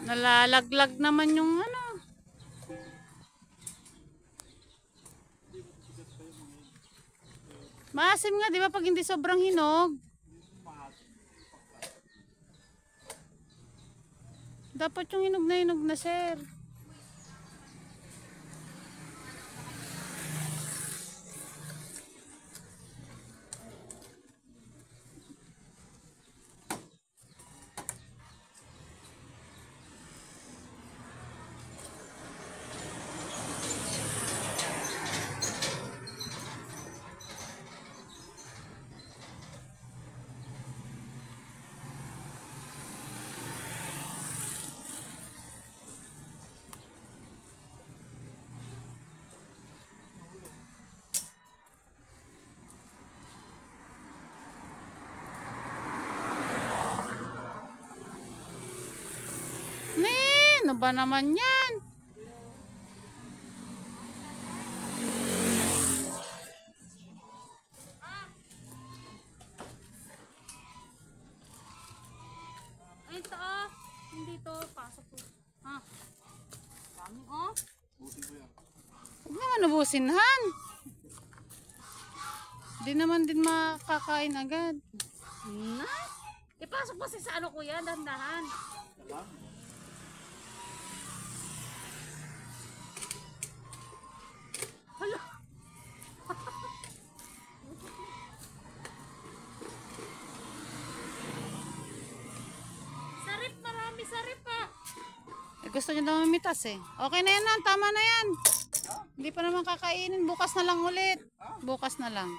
Nalalaglag naman yung ano. Maasim nga, di ba, pag hindi sobrang hinog? Dapat yung hinog na, sir. Ano ba naman yan? Ay, ito oh. Hindi to. Pasok po. Ha? Dami oh. Huwag naman ubusin, Han. Hindi naman din makakain agad. Na? Ipasok mo sa ano kuya, dandahan. Hala. Sarip, marami sarip pa. Gusto niyo daw mamitas eh. Okay na yan, Han. Tama na yan. Hindi pa naman kakainin. Bukas na lang ulit. Bukas na lang.